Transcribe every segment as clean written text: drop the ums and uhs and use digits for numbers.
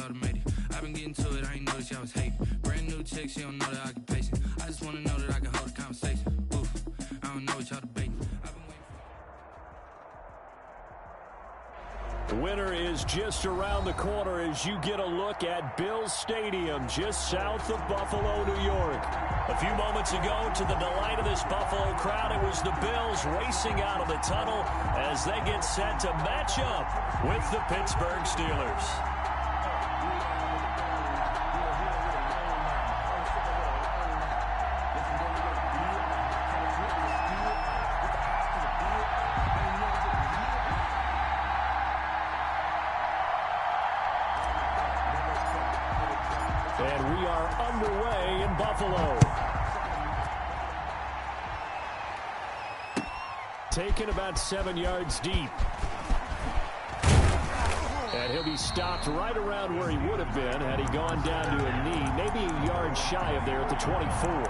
automated. I've been getting to it, I ain't noticed y'all was hating. Brand new chick, she don't know that I can pace it. I just wanna know that I can hold a conversation. Oof, I don't know what y'all debating. The winner is just around the corner as you get a look at Bills Stadium just south of Buffalo, New York. A few moments ago, to the delight of this Buffalo crowd, it was the Bills racing out of the tunnel as they get set to match up with the Pittsburgh Steelers. And we are underway in Buffalo. Taken about 7 yards deep. And he'll be stopped right around where he would have been had he gone down to a knee, maybe a yard shy of there at the 24.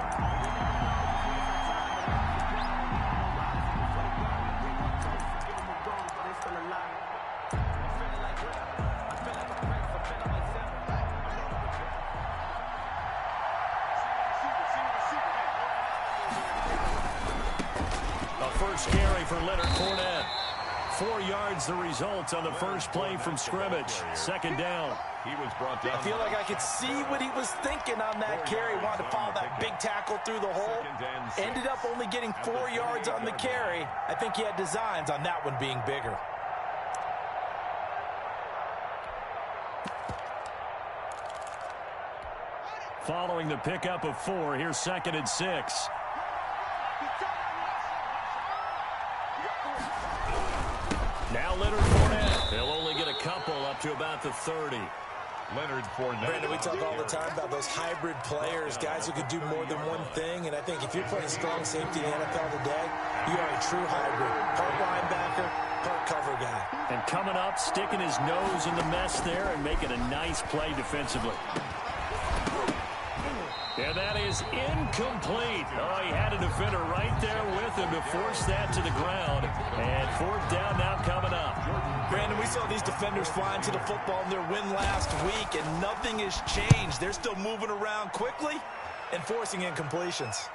First carry for Leonard Fournette. 4 yards the result on the first play from scrimmage. Second down. He was brought down. I feel like I could see what he was thinking on that carry. Wanted to follow that big tackle through the hole. Ended up only getting 4 yards on the carry. I think he had designs on that one being bigger. Following the pickup of 4, here's 2nd and 6. Now Leonard Fournette. He'll only get a couple up to about the 30. Leonard Fournette. Brandon, we talk all the time about those hybrid players, guys who can do more than one thing. And I think if you're playing strong safety in the NFL today, you are a true hybrid. Part linebacker, part cover guy. And coming up, sticking his nose in the mess there and making a nice play defensively. And that is incomplete. Oh, he had a defender right there with him to force that to the ground. And 4th down now coming up. Brandon, we saw these defenders flying to the football in their win last week, and nothing has changed. They're still moving around quickly and forcing incompletions.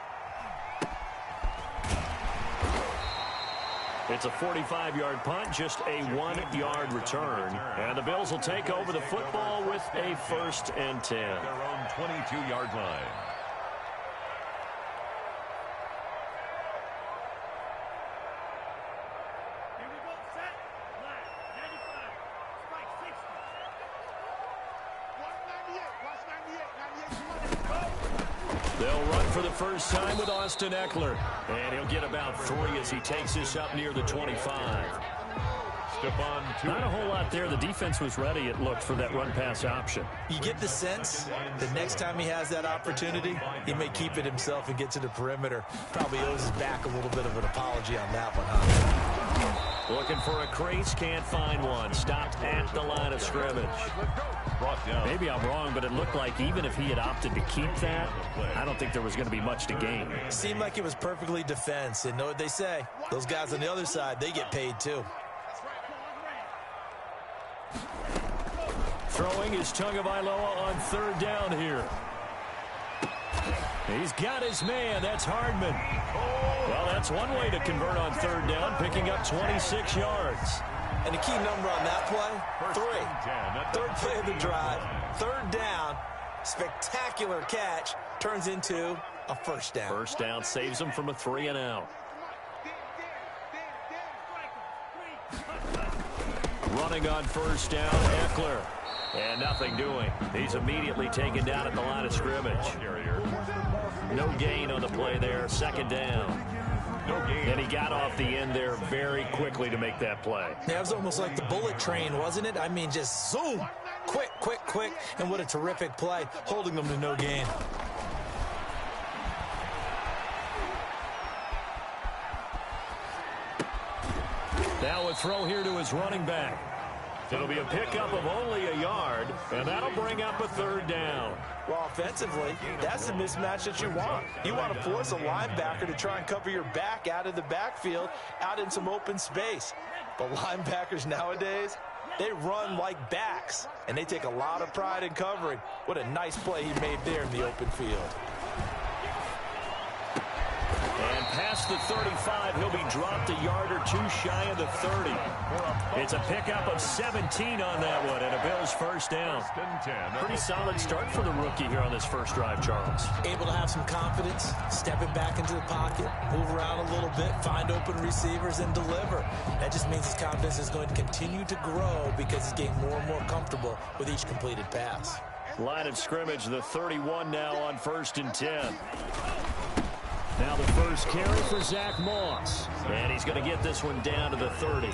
It's a 45-yard punt, just a 1-yard return. And the Bills will take over the football with a 1st and 10. Their own 22-yard line. They'll run for the first time with Austin Eckler. And he'll get about 3 as he takes this up near the 25. Not a whole lot there. The defense was ready, it looked, for that run-pass option. You get the sense the next time he has that opportunity, he may keep it himself and get to the perimeter. Probably owes his back a little bit of an apology on that one, huh? Looking for a crease, can't find one. Stopped at the line of scrimmage. Maybe I'm wrong, but it looked like even if he had opted to keep that, I don't think there was going to be much to gain. Seemed like it was perfectly defense. And know what they say? Those guys on the other side, they get paid too. Throwing is Tagovailoa on 3rd down here. He's got his man. That's Hardman. Well, that's one way to convert on 3rd down, picking up 26 yards. And the key number on that play, 3. 3rd play of the drive, 3rd down, spectacular catch, turns into a 1st down. 1st down saves him from a 3 and out. Running on 1st down, Eckler. And nothing doing. He's immediately taken down at the line of scrimmage. No gain on the play there. 2nd down. And he got off the end there very quickly to make that play. Yeah, it was almost like the bullet train, wasn't it? I mean, just zoom. Quick, quick, quick. And what a terrific play, holding them to no gain. Now a throw here to his running back. It'll be a pickup of only a yard, and that'll bring up a 3rd down. Well, offensively, that's the mismatch that you want. You want to force a linebacker to try and cover your back out of the backfield, out in some open space. But linebackers nowadays, they run like backs, and they take a lot of pride in covering. What a nice play he made there in the open field. And past the 35, he'll be dropped a yard or two shy of the 30. It's a pickup of 17 on that one, and a Bills first down. Pretty solid start for the rookie here on this first drive, Charles. Able to have some confidence, stepping back into the pocket, move around a little bit, find open receivers, and deliver. That just means his confidence is going to continue to grow because he's getting more and more comfortable with each completed pass. Line of scrimmage, the 31 now on 1st and 10. Now the first carry for Zach Moss. And he's going to get this one down to the 30.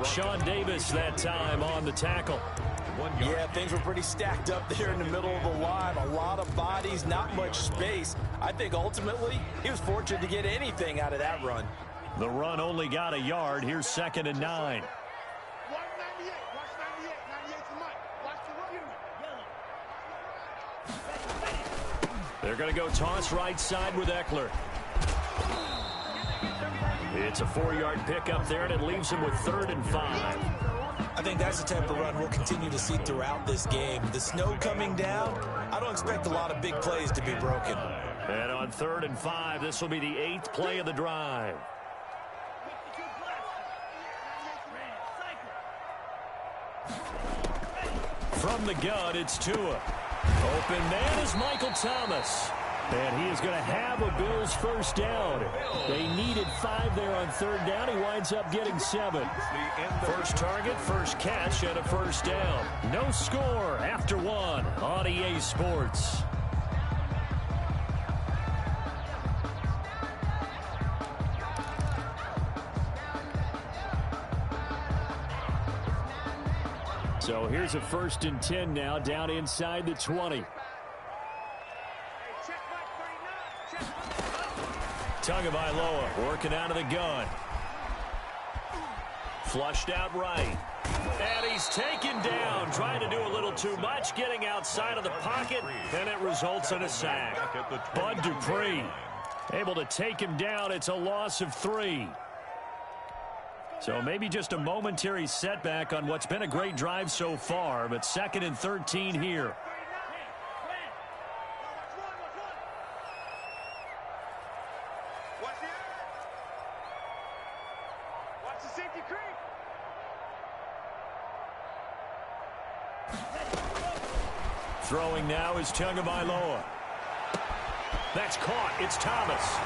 Sean Davis that time on the tackle. Yeah, things were pretty stacked up there in the middle of the line. A lot of bodies, not much space. I think ultimately he was fortunate to get anything out of that run. The run only got a yard. Here's 2nd and 9. They're going to go toss right side with Eckler. It's a 4-yard pickup there, and it leaves him with 3rd and 5. I think that's the type of run we'll continue to see throughout this game. The snow coming down, I don't expect a lot of big plays to be broken. And on 3rd and 5, this will be the 8th play of the drive. From the gun, it's Tua. Open man is Michael Thomas. And he is going to have a Bills first down. They needed 5 there on 3rd down. He winds up getting 7. First target, first catch, and a first down. No score after 1 on EA Sports. So here's a 1st and 10 now, down inside the 20. Tagovailoa working out of the gun. Flushed out right. And he's taken down, trying to do a little too much, getting outside of the pocket, and it results in a sack. Bud Dupree able to take him down. It's a loss of 3. So maybe just a momentary setback on what's been a great drive so far, but 2nd and 13 here. Watch the safety creep. Throwing now is Tagovailoa. That's caught. It's Thomas.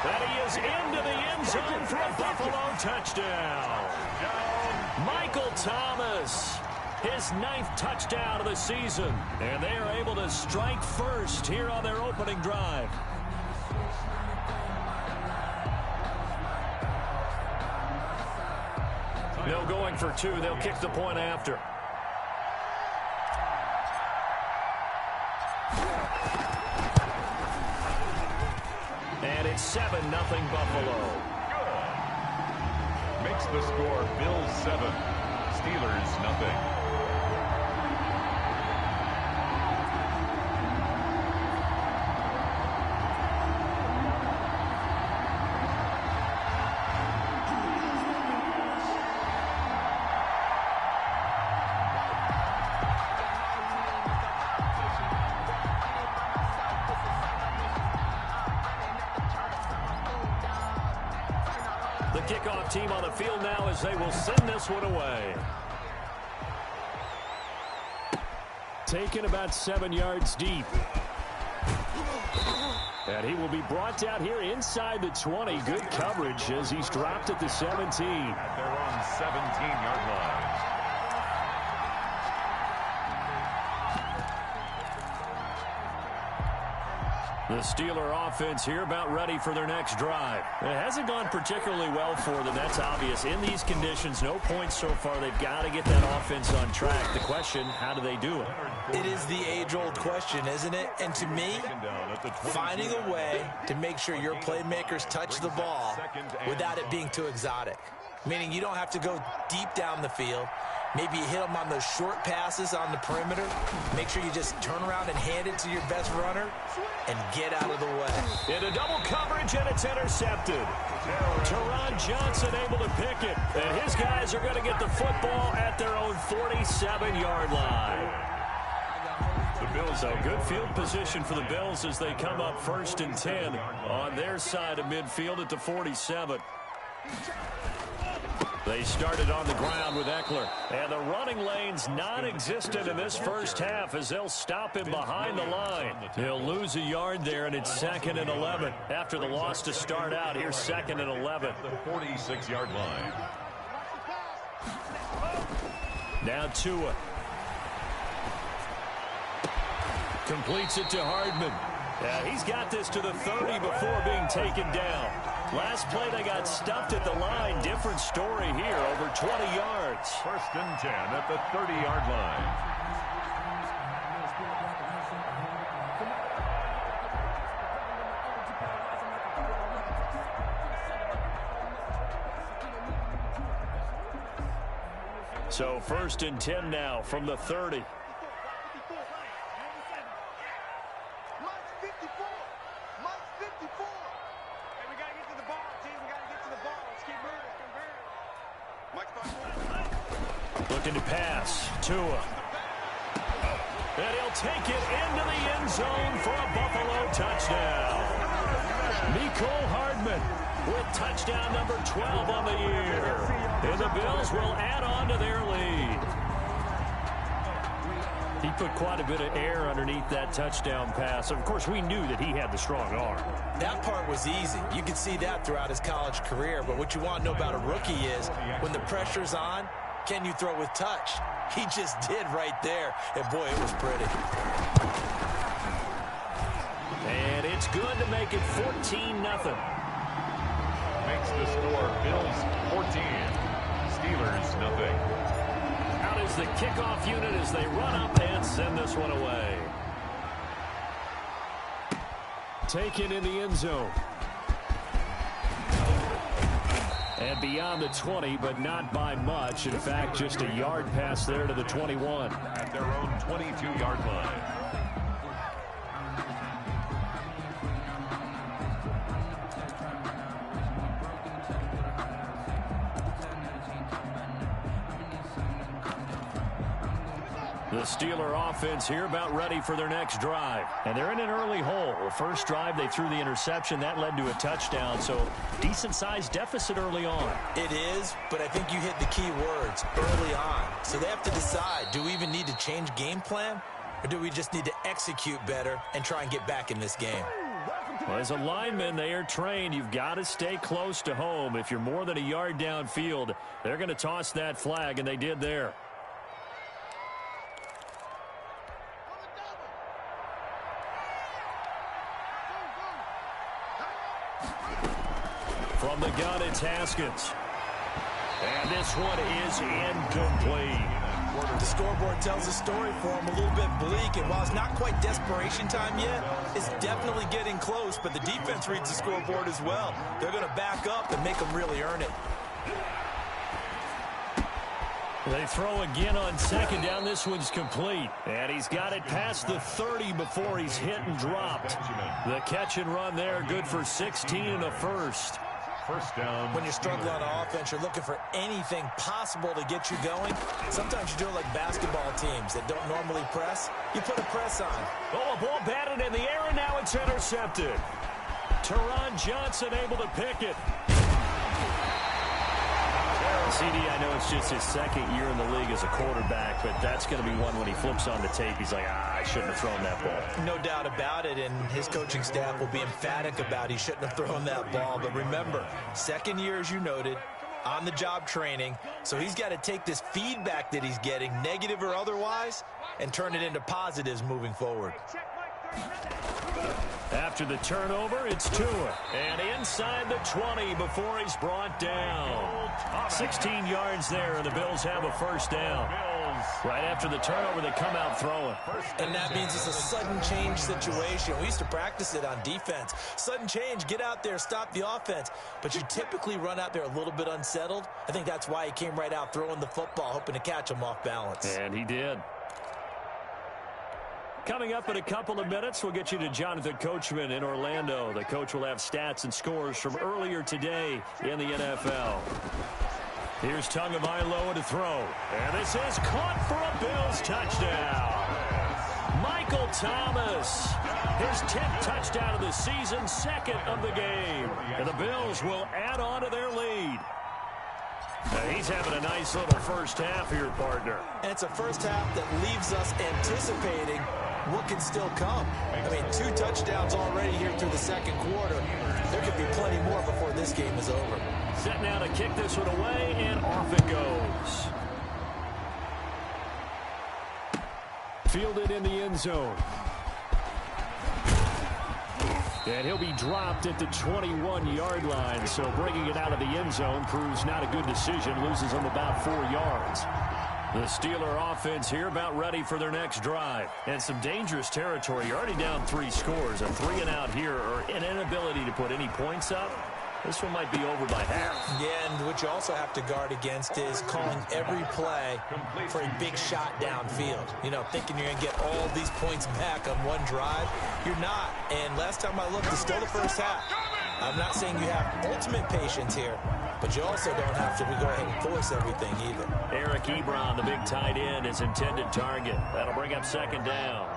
And he is into the end zone for a Buffalo touchdown. Michael Thomas, his 9th touchdown of the season. And they are able to strike first here on their opening drive. No going for 2. They'll kick the point after. And it's 7-0 Buffalo. Good. Makes the score Bills 7, Steelers nothing. Kickoff team on the field now as they will send this one away. Taken about 7 yards deep. And he will be brought down here inside the 20. Good coverage as he's dropped at the 17. They're on 17-yard line. The Steeler offense here about ready for their next drive. It hasn't gone particularly well for them. That's obvious. In these conditions, no points so far. They've got to get that offense on track. The question, how do they do it? It is the age-old question, isn't it? And to me, finding a way to make sure your playmakers touch the ball without it being too exotic. Meaning you don't have to go deep down the field. Maybe you hit them on those short passes on the perimeter. Make sure you just turn around and hand it to your best runner and get out of the way. Into double coverage, and it's intercepted. Teron Johnson able to pick it, and his guys are going to get the football at their own 47-yard line. So good field position for the Bills as they come up 1st and 10 on their side of midfield at the 47. They started on the ground with Eckler, and the running lane's non-existent in this first half as they'll stop him behind the line. He'll lose a yard there, and it's 2nd and 11. After the loss to start out, here's 2nd and 11. The 46-yard line. Now Tua. Completes it to Hardman. He's got this to the 30 before being taken down. Last play, they got stuffed at the line. Different story here, over 20 yards. 1st and 10 at the 30-yard line. So 1st and 10 now from the 30. Looking to pass. Tua. And he'll take it into the end zone for a Buffalo touchdown. Mecole Hardman with touchdown number 12 on the year. And the Bills will add on to their lead. He put quite a bit of air underneath that touchdown pass. Of course, we knew that he had the strong arm. That part was easy. You could see that throughout his college career. But what you want to know about a rookie is when the pressure's on, can you throw with touch? He just did right there. And, boy, it was pretty. And it's good to make it 14-0. Makes the score Bills 14, Steelers nothing. Out is the kickoff unit as they run up and send this one away. Taken in the end zone. And beyond the 20, but not by much. In fact, just a yard pass there to the 21. At their own 22-yard line. The Steeler offense here about ready for their next drive. And they're in an early hole. The first drive, they threw the interception. That led to a touchdown. So decent-sized deficit early on. It is, but I think you hit the key words, early on. So they have to decide, do we even need to change game plan? Or do we just need to execute better and try and get back in this game? Well, as a lineman, they are trained. You've got to stay close to home. If you're more than a yard downfield, they're going to toss that flag, and they did there. From the gun, it's Haskins. And this one is incomplete. The scoreboard tells a story for him, a little bit bleak, and while it's not quite desperation time yet, it's definitely getting close, but the defense reads the scoreboard as well. They're going to back up and make them really earn it. They throw again on second down. This one's complete. And he's got it past the 30 before he's hit and dropped. The catch and run there, good for 16 and a first. First down. When you're struggling on offense, you're looking for anything possible to get you going. Sometimes you do it like basketball teams that don't normally press. You put a press on. Oh, a ball batted in the air, and now it's intercepted. Teron Johnson able to pick it. CD, I know it's just his second year in the league as a quarterback, but that's going to be one when he flips on the tape. He's like, I shouldn't have thrown that ball. No doubt about it, and his coaching staff will be emphatic about he shouldn't have thrown that ball. But remember, second year, as you noted, on-the-job training, so he's got to take this feedback that he's getting, negative or otherwise, and turn it into positives moving forward. After the turnover, it's Tua. And inside the 20 before he's brought down. 16 yards there, and the Bills have a first down. Right after the turnover, they come out throwing. And that means it's a sudden change situation. We used to practice it on defense. Sudden change, get out there, stop the offense. But you typically run out there a little bit unsettled. I think that's why he came right out throwing the football, hoping to catch him off balance. And he did. Coming up in a couple of minutes, we'll get you to Jonathan Coachman in Orlando. The coach will have stats and scores from earlier today in the NFL. Here's Tagovailoa to throw. And this is caught for a Bills touchdown. Michael Thomas, his 10th touchdown of the season, second of the game. And the Bills will add on to their lead. He's having a nice little first half here, partner. And it's a first half that leaves us anticipating what can still come. I mean, 2 touchdowns already here through the second quarter. There could be plenty more before this game is over. Set now to kick this one away, and off it goes. Fielded in the end zone. And he'll be dropped at the 21-yard line, so bringing it out of the end zone proves not a good decision, loses him about 4 yards. The Steeler offense here about ready for their next drive. And some dangerous territory. You're already down 3 scores. A 3-and-out here, or an inability to put any points up. This one might be over by half. Yeah, and what you also have to guard against is calling every play for a big shot downfield. You know, thinking you're going to get all these points back on one drive. You're not. And last time I looked, it's still the first half. I'm not saying you have ultimate patience here, but you also don't have to go ahead and force everything either. Eric Ebron, the big tight end, his intended target. That'll bring up second down.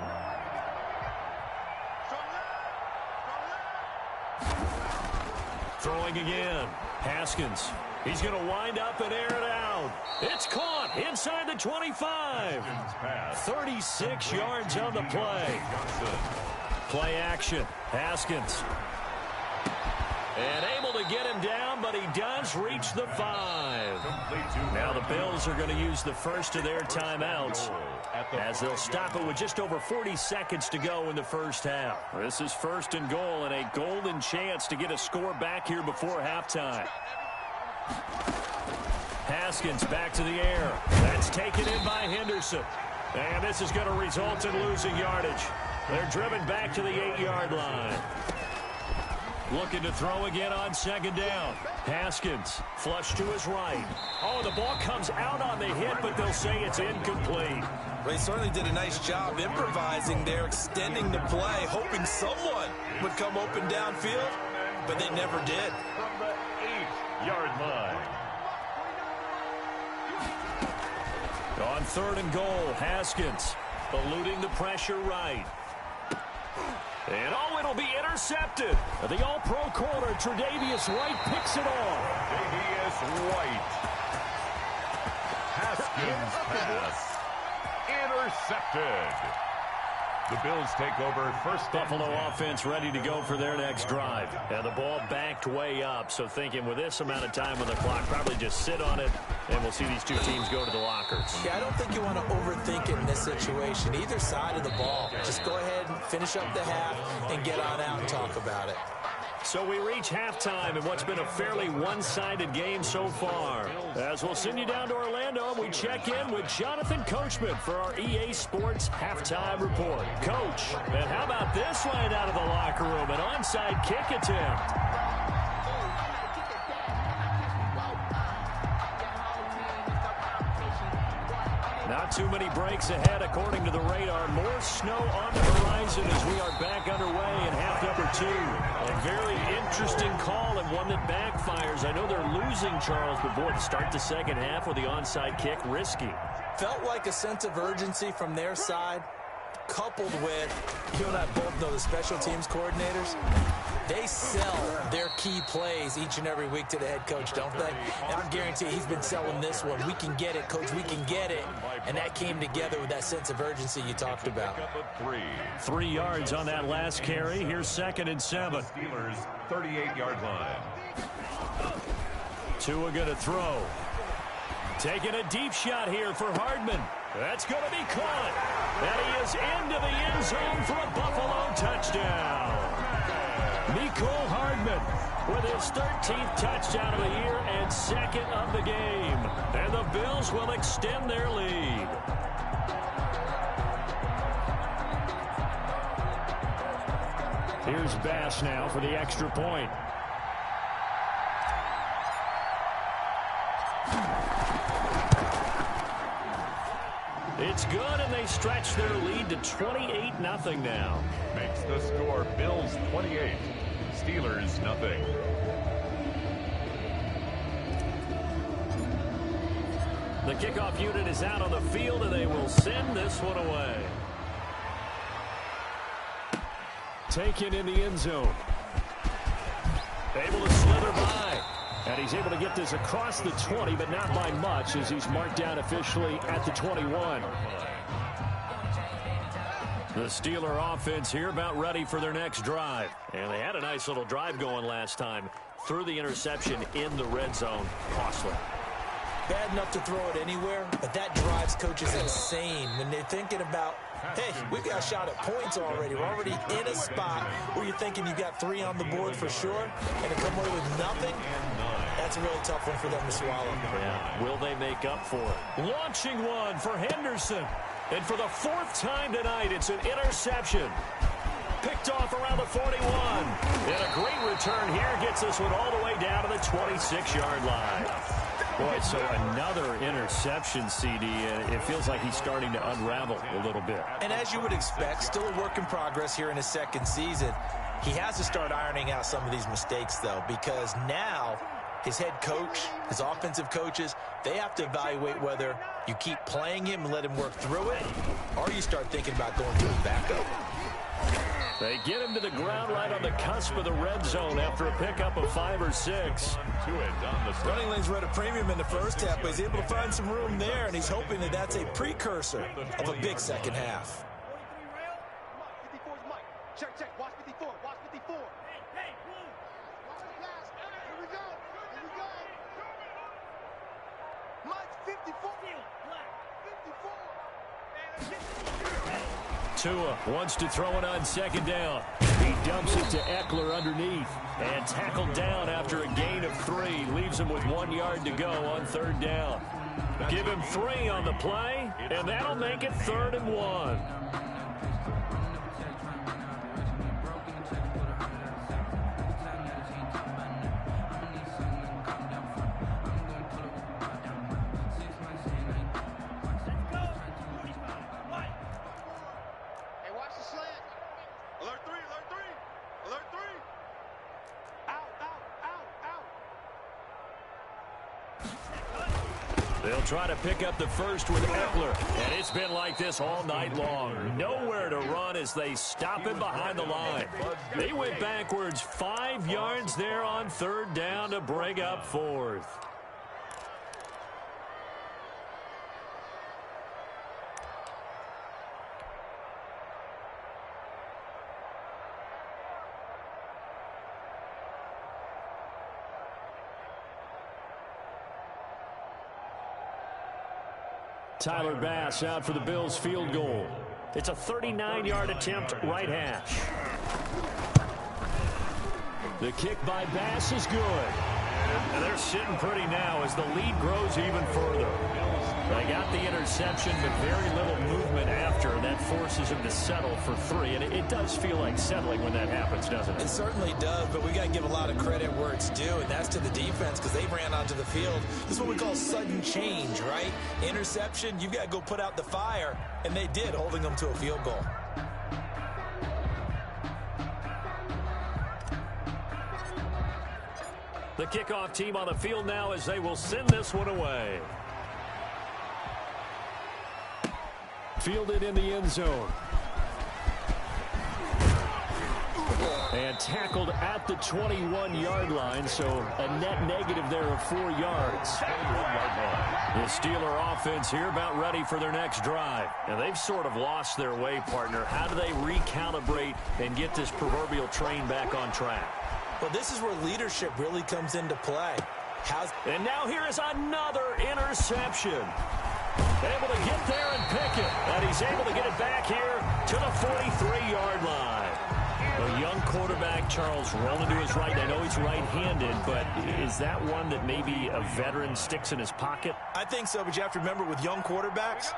Throwing again. Haskins. He's going to wind up and air it out. It's caught inside the 25. 36 yards on the play. Play action. Haskins. And able to get him down, but he does reach the 5. Now the Bills are going to use the first of their timeouts as they'll stop it with just over 40 seconds to go in the first half. This is first and goal and a golden chance to get a score back here before halftime. Haskins back to the air. That's taken in by Henderson. And this is going to result in losing yardage. They're driven back to the 8-yard line. Looking to throw again on second down. Haskins, flush to his right. Oh, the ball comes out on the hit, but they'll say it's incomplete. Well, he certainly did a nice job improvising there, extending the play, hoping someone would come open downfield, but they never did. From the 8-yard line. On third and goal, Haskins eluding the pressure right. And it'll be intercepted. The all-pro corner, Tre'Davious White, picks it off. Tre'Davious White. Haskins pass. Intercepted. The Bills take over first. Buffalo offense ready to go for their next drive. And the ball backed way up, so thinking with this amount of time on the clock, probably just sit on it, and we'll see these two teams go to the lockers. Yeah, I don't think you want to overthink it in this situation. Either side of the ball. Just go ahead and finish up the half and get on out and talk about it. So we reach halftime in what's been a fairly one-sided game so far. As we'll send you down to Orlando, we check in with Jonathan Coachman for our EA Sports Halftime Report. Coach, and how about this line out of the locker room? An onside kick attempt. Not too many breaks ahead according to the radar. More snow on the horizon as we are back underway in half number 2. A very interesting call and one that backfires. I know they're losing, Charles, but boy, to start the second half with the onside kick, risky. Felt like a sense of urgency from their side, coupled with, you and I both know the special teams coordinators, they sell their key plays each and every week to the head coach, don't they? And I guarantee he's been selling this one. We can get it, coach, we can get it. And that came together with that sense of urgency you talked about. 3 yards on that last carry. Here's second and 7. Steelers 38-yard line. Tua going to throw. Taking a deep shot here for Hardman. That's going to be caught. And he is into the end zone for a Buffalo touchdown. Mecole Hardman with his 13th touchdown of the year and second of the game. And the Bills will extend their lead. Here's Bass now for the extra point. It's good, and they stretch their lead to 28-0 now. Makes the score Bills 28, Steelers 0. The kickoff unit is out on the field, and they will send this one away. Taken in the end zone. Able to slither by. And he's able to get this across the 20, but not by much, as he's marked down officially at the 21. The Steeler offense here about ready for their next drive. And they had a nice little drive going last time. Threw the interception in the red zone. Costly. Bad enough to throw it anywhere, but that drives coaches insane when they're thinking about, hey, we got a shot at points already. We're already in a spot where you're thinking you got 3 on the board for sure, and to come away with nothing, that's a really tough one for them to swallow. Yeah. Will they make up for it? Launching one for Henderson. And for the 4th time tonight, it's an interception. Picked off around the 41. And a great return here gets this one all the way down to the 26-yard line. Boy, so another interception, CD, and it feels like he's starting to unravel a little bit. And as you would expect, still a work in progress here in his second season. He has to start ironing out some of these mistakes, though, because now his head coach, his offensive coaches, they have to evaluate whether you keep playing him and let him work through it, or you start thinking about going to his backup. They get him to the ground right on the cusp of the red zone after a pickup of 5 or 6. Running lanes were at a premium in the first half, but he's able to find some room there, and he's hoping that that's a precursor of a big second half. 54 is Mike. Check, check. Watch 54. Watch 54. Hey, move. Here we go. Here we go. Mike, 54. 54. Tua wants to throw it on second down. He dumps it to Eckler underneath. And tackled down after a gain of 3. Leaves him with 1 yard to go on 3rd down. Give him 3 on the play, and that'll make it 3rd and 1. They'll try to pick up the first with Eckler, and it's been like this all night long. Nowhere to run as they stop him behind the line. They went backwards 5 yards there on 3rd down to bring up 4th. Tyler Bass out for the Bills field goal. It's a 39-yard attempt, right hash. The kick by Bass is good. And they're sitting pretty now as the lead grows even further. They got the interception, but very little movement after, and that forces him to settle for 3. And it does feel like settling when that happens, doesn't it? It certainly does, but we got to give a lot of credit where it's due, and that's to the defense because they ran onto the field. This is what we call sudden change, right? Interception, you got to go put out the fire, and they did, holding them to a field goal. The kickoff team on the field now as they will send this one away. Fielded in the end zone. And tackled at the 21-yard line, so a net negative there of 4 yards. The Steeler offense here about ready for their next drive. And they've sort of lost their way, partner. How do they recalibrate and get this proverbial train back on track? Well, this is where leadership really comes into play. And now here is another interception. Able to get there and pick it. And he's able to get it back here to the 43-yard line. A young quarterback, Charles, rolling to his right. I know he's right-handed, but is that one that maybe a veteran sticks in his pocket? I think so, but you have to remember with young quarterbacks,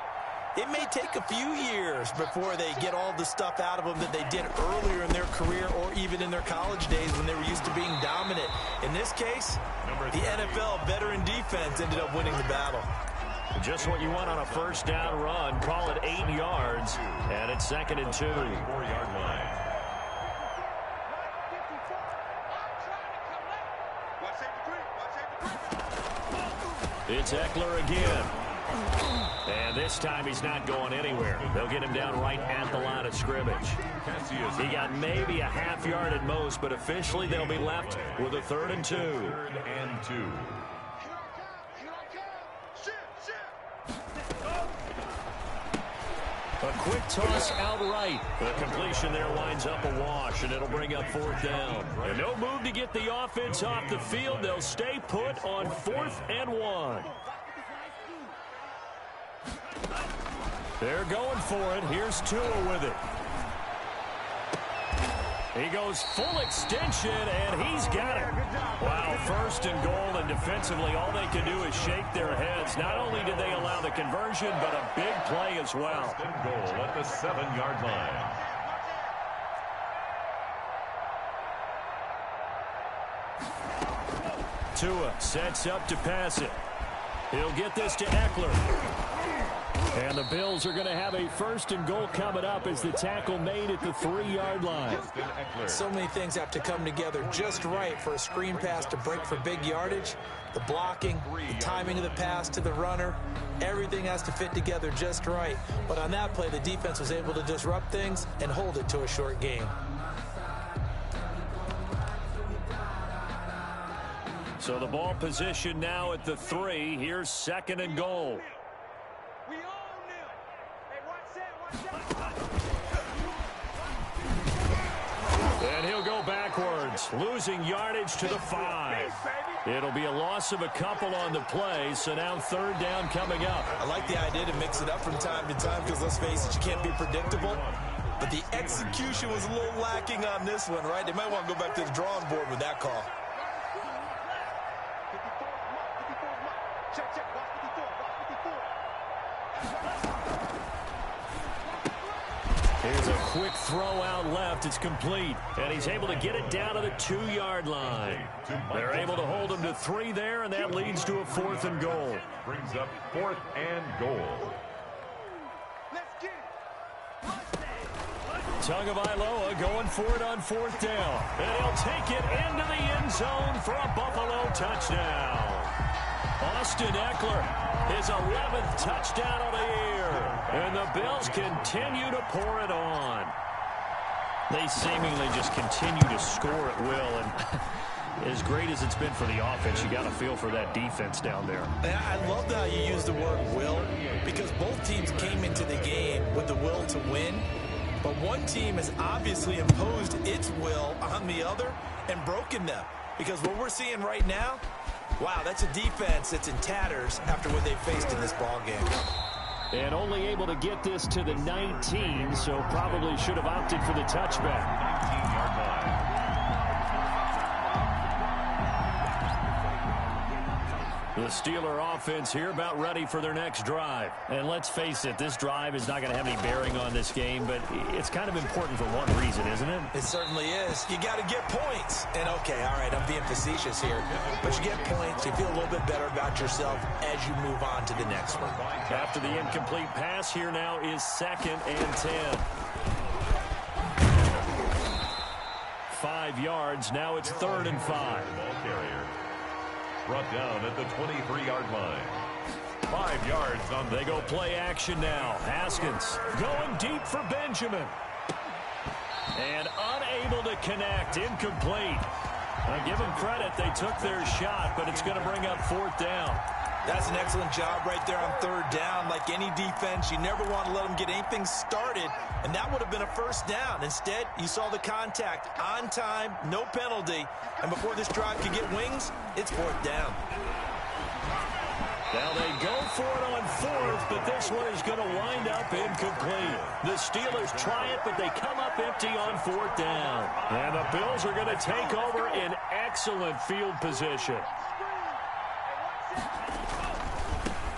it may take a few years before they get all the stuff out of them that they did earlier in their career or even in their college days when they were used to being dominant. In this case, the NFL veteran defense ended up winning the battle. Just what you want on a first down run. Call it 8 yards, and it's 2nd and 2. 4-yard line. It's Eckler again. And this time he's not going anywhere. They'll get him down right at the line of scrimmage. He got maybe a half yard at most, but officially they'll be left with a 3rd and 2. 3rd and 2. A quick toss outright. The completion there winds up a wash, and it'll bring up 4th down. And no move to get the offense off the field. They'll stay put on 4th and 1. They're going for it. Here's Tua with it. He goes full extension, and he's got it. Wow, 1st and goal, and defensively, all they can do is shake their heads. Not only did they allow the conversion, but a big play as well. 1st and goal at the 7-yard line. Tua sets up to pass it. He'll get this to Eckler. And the Bills are going to have a 1st and goal coming up as the tackle made at the 3-yard line. So many things have to come together just right for a screen pass to break for big yardage. The blocking, the timing of the pass to the runner, everything has to fit together just right. But on that play, the defense was able to disrupt things and hold it to a short game. So the ball position now at the 3. Here's 2nd and goal. And he'll go backwards, losing yardage to the 5. It'll be a loss of a couple on the play, so now 3rd down coming up. I like the idea to mix it up from time to time because, let's face it, you can't be predictable. But the execution was a little lacking on this one, right? They might want to go back to the drawing board with that call. Here's a quick throw out left. It's complete. And he's able to get it down to the 2-yard line. They're able to hold him to 3 there, and that leads to a 4th and goal. Brings up 4th and goal. Tagovailoa going for it on 4th down. And he'll take it into the end zone for a Buffalo touchdown. Austin Eckler, his 11th touchdown of the year. And the Bills continue to pour it on. They seemingly just continue to score at will. And as great as it's been for the offense, you got to feel for that defense down there. I love how you use the word will, because both teams came into the game with the will to win. But one team has obviously imposed its will on the other and broken them. Because what we're seeing right now, wow, that's a defense that's in tatters after what they faced in this ball game. And only able to get this to the 19, so probably should have opted for the touchback. 19-yard line. The Steeler offense here about ready for their next drive. And let's face it, this drive is not going to have any bearing on this game, but it's kind of important for one reason, isn't it? It certainly is. You got to get points. And okay, all right, I'm being facetious here, but you get points, you feel a little bit better about yourself as you move on to the next one. After the incomplete pass, here now is 2nd and 10. 5 yards, now it's 3rd and 5. Ball carrier. Brought down at the 23-yard line. 5 yards on. They go play action now. Haskins going deep for Benjamin. And unable to connect. Incomplete. Now give them credit. They took their shot, but it's going to bring up 4th down. That's an excellent job right there on 3rd down. Like any defense, you never want to let them get anything started, and that would have been a 1st down. Instead, you saw the contact on time, no penalty, and before this drive could get wings, it's 4th down. Now they go for it on fourth, but this one is going to wind up incomplete. The Steelers try it, but they come up empty on fourth down. And the Bills are going to take over in excellent field position.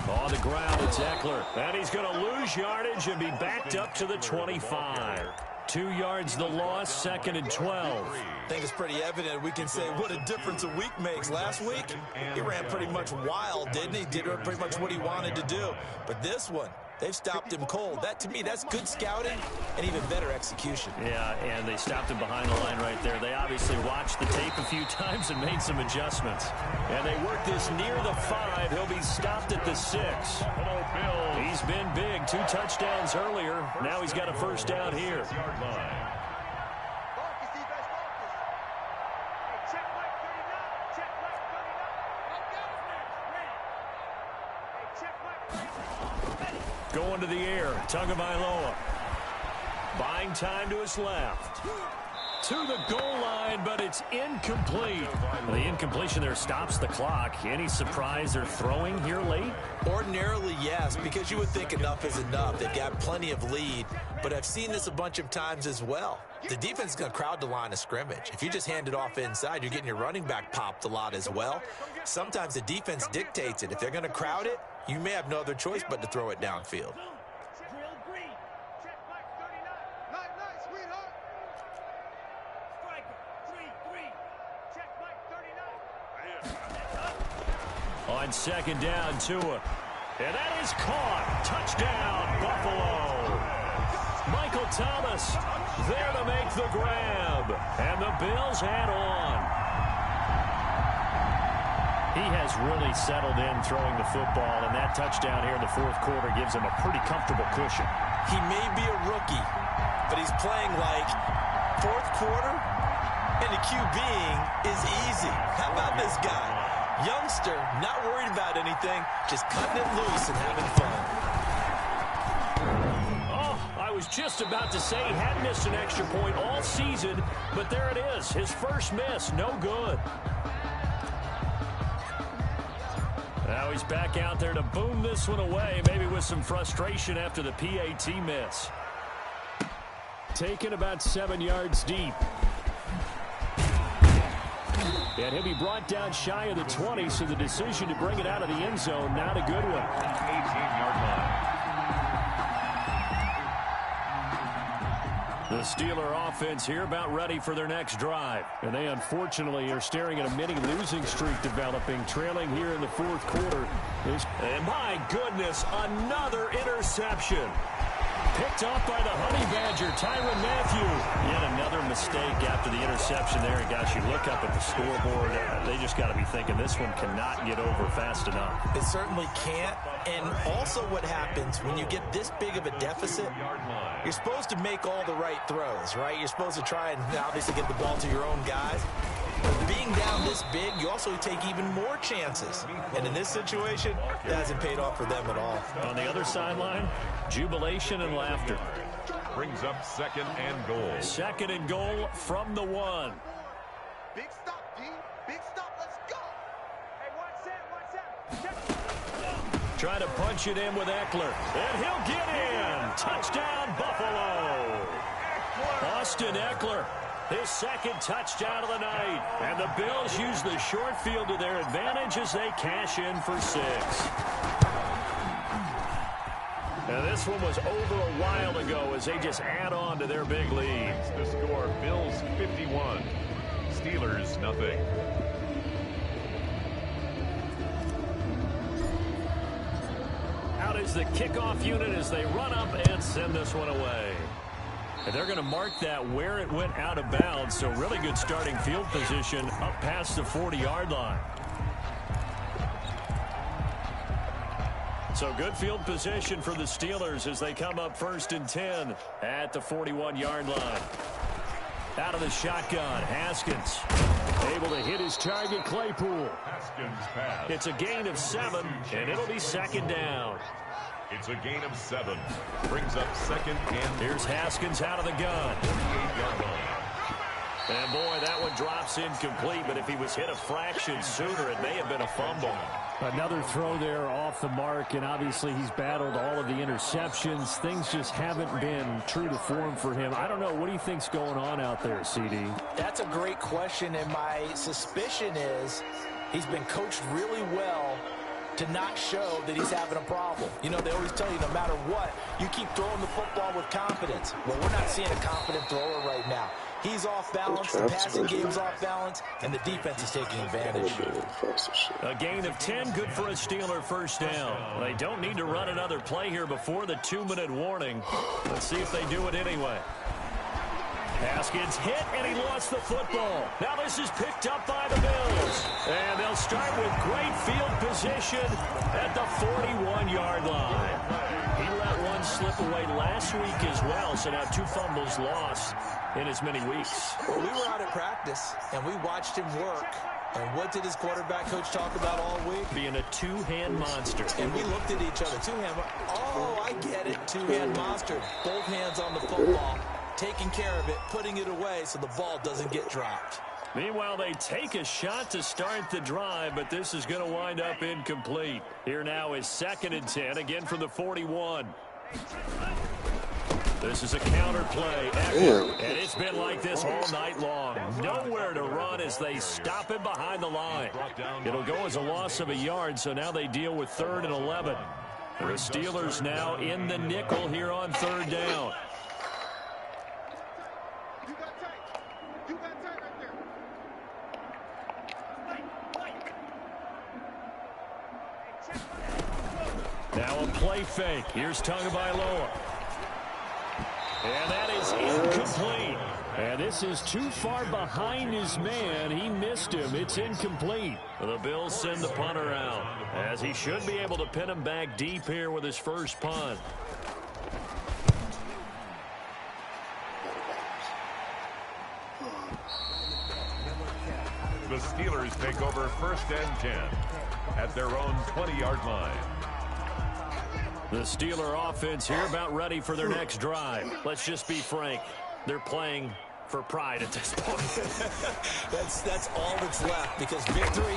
On the ground, it's Eckler. And he's going to lose yardage and be backed up to the 25. 2 yards the loss, 2nd and 12. I think it's pretty evident. We can say what a difference a week makes. Last week, he ran pretty much wild, didn't he? Did pretty much what he wanted to do. But this one, they've stopped him cold. That, to me, that's good scouting and even better execution. Yeah, and they stopped him behind the line right there. They obviously watched the tape a few times and made some adjustments. And they work this near the 5. He'll be stopped at the 6. He's been big. 2 touchdowns earlier. Now he's got a first down here. Going to the air, Tagovailoa. Buying time to his left. To the goal line, but it's incomplete. The incompletion there stops the clock. Any surprise they're throwing here late? Ordinarily, yes, because you would think enough is enough. They've got plenty of lead, but I've seen this a bunch of times as well. The defense is going to crowd the line of scrimmage. If you just hand it off inside, you're getting your running back popped a lot as well. Sometimes the defense dictates it. If they're going to crowd it, you may have no other choice but to throw it downfield. On 2nd down, Tua. And that is caught. Touchdown, Buffalo. Michael Thomas there to make the grab. And the Bills head on. He has really settled in throwing the football, and that touchdown here in the 4th quarter gives him a pretty comfortable cushion. He may be a rookie, but he's playing like 4th quarter, and the QBing is easy. How about this guy? Youngster, not worried about anything, just cutting it loose and having fun. Oh, I was just about to say he hadn't missed an extra point all season, but there it is. His first miss, no good. Now he's back out there to boom this one away, maybe with some frustration after the PAT miss. Taken about 7 yards deep. And he'll be brought down shy of the 20, so the decision to bring it out of the end zone, not a good one. 18-yard line. The Steeler offense here about ready for their next drive. And they unfortunately are staring at a mini losing streak developing, trailing here in the 4th quarter. And my goodness, another interception. Picked off by the Honey Badger, Tyrann Mathieu. Yet another mistake after the interception there. And gosh, you look up at the scoreboard, they just got to be thinking this one cannot get over fast enough. It certainly can't. And also what happens when you get this big of a deficit, you're supposed to make all the right throws, right? You're supposed to try and obviously get the ball to your own guys. But being down this big, you also take even more chances. And in this situation, that hasn't paid off for them at all. On the other sideline, jubilation and laughter. Brings up 2nd and goal. 2nd and goal from the 1. Big stop, D. Big stop. Let's go. Hey, watch that. Try to punch it in with Eckler. And he'll get in. Touchdown, Buffalo. Austin Eckler. His 2nd touchdown of the night. And the Bills use the short field to their advantage as they cash in for 6. Now this one was over a while ago as they just add on to their big lead. The score, Bills 51, Steelers nothing. Out is the kickoff unit as they run up and send this one away. And they're going to mark that where it went out of bounds. So really good starting field position up past the 40-yard line. So good field position for the Steelers as they come up 1st and 10 at the 41-yard line. Out of the shotgun, Haskins able to hit his target, Claypool. Haskins pass. It's a gain of 7, and it'll be 2nd down. It's a gain of 7. Brings up 2nd and... Here's Haskins out of the gun. 38-yard line. And, boy, that one drops incomplete, but if he was hit a fraction sooner, it may have been a fumble. Another throw there off the mark, and obviously he's battled all of the interceptions. Things just haven't been true to form for him. I don't know. What do you think's going on out there, CD? That's a great question, and my suspicion is he's been coached really well to not show that he's having a problem. You know, they always tell you no matter what, you keep throwing the football with confidence. Well, we're not seeing a confident thrower right now. He's off balance, the passing game's off balance, and the defense is taking advantage. A gain of 10, good for a Steeler first down. They don't need to run another play here before the 2-minute warning. Let's see if they do it anyway. Haskins hit, and he lost the football. Now this is picked up by the Bills. And they'll start with great field position at the 41-yard line. He let one slip away last week as well, so now 2 fumbles lost in as many weeks. Well, we were out at practice, and we watched him work. And what did his quarterback coach talk about all week? Being a two-hand monster. And we looked at each other. Two-hand. Oh, I get it. Two-hand monster. Both hands on the football, taking care of it, putting it away so the ball doesn't get dropped. Meanwhile, they take a shot to start the drive, but this is going to wind up incomplete. Here now is 2nd and 10, again from the 41. This is a counter play. And it's been like this all night long. Nowhere to run as they stop him behind the line. It'll go as a loss of a yard, so now they deal with 3rd and 11. The Steelers now in the nickel here on 3rd down. Now a play fake. Here's Tagovailoa. And that is incomplete. And this is too far behind his man. He missed him. It's incomplete. The Bills send the punter out, as he should be able to pin him back deep here with his first punt. The Steelers take over 1st and 10 at their own 20-yard line. The Steeler offense here about ready for their next drive. Let's just be frank. They're playing for pride at this point. That's all that's left, because victory,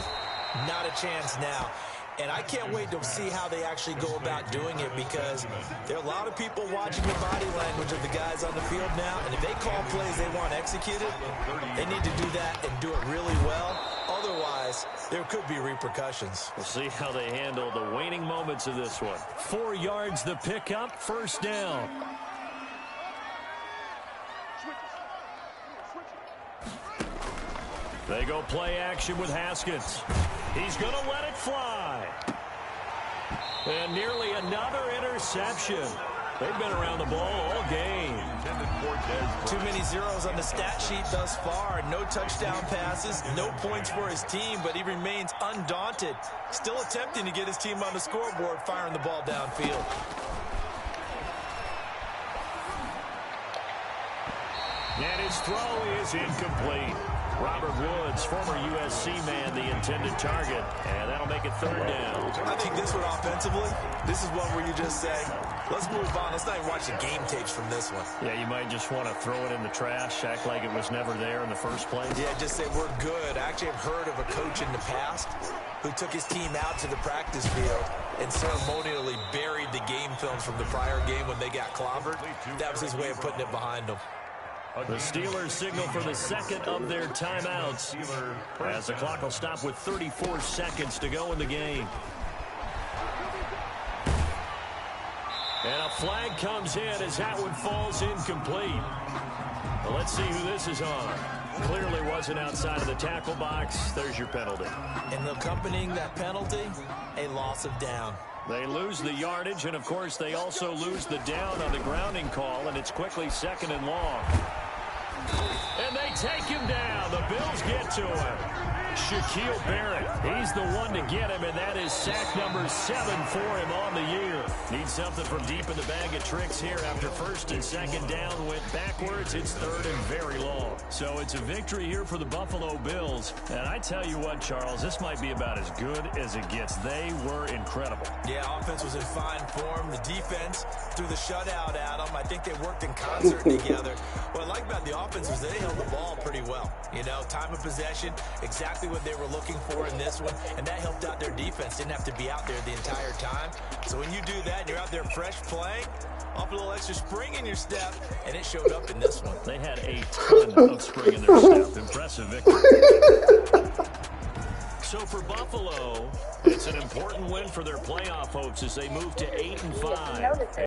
not a chance now. And I can't wait to see how they actually go about doing it, because there are a lot of people watching the body language of the guys on the field now, and if they call plays they want executed, they need to do that and do it really well. Otherwise, there could be repercussions. We'll see how they handle the waning moments of this one. 4 yards the pickup, 1st down. They go play action with Haskins. He's going to let it fly. And nearly another interception. They've been around the ball all game. Too many zeros on the stat sheet thus far. No touchdown passes, no points for his team, but he remains undaunted. Still attempting to get his team on the scoreboard, firing the ball downfield. And his throw is incomplete. Robert Woods, former USC man, the intended target. And that'll make it 3rd down. I think this one offensively, this is one where you just say, let's move on. Let's not even watch the game tapes from this one. Yeah, you might just want to throw it in the trash, act like it was never there in the first place. Yeah, just say we're good. I actually have heard of a coach in the past who took his team out to the practice field and ceremonially buried the game films from the prior game when they got clobbered. That was his way of putting it behind them. The Steelers signal for the 2nd of their timeouts, as the clock will stop with 34 seconds to go in the game. And a flag comes in as that one falls incomplete. Well, let's see who this is on. Clearly wasn't outside of the tackle box. There's your penalty. And accompanying that penalty, a loss of down. They lose the yardage, and, of course, they also lose the down on the grounding call, and it's quickly 2nd and long. And they take him down. The Bills get to him. Shaquille Barrett, he's the one to get him, and that is sack number 7 for him on the year. Needs something from deep in the bag of tricks here after 1st and 2nd down went backwards. It's 3rd and very long. So it's a victory here for the Buffalo Bills. And I tell you what, Charles, this might be about as good as it gets. They were incredible. Yeah, offense was in fine form. The defense threw the shutout at them. I think they worked in concert together. What I like about the offense was they held the ball pretty well. You know, time of possession, exactly what they were looking for in this one, and that helped out their defense. Didn't have to be out there the entire time. So when you do that and you're out there fresh playing, off a little extra spring in your step, and it showed up in this one. They had a ton of spring in their step. Impressive victory. So for Buffalo, it's an important win for their playoff hopes as they move to 8-5.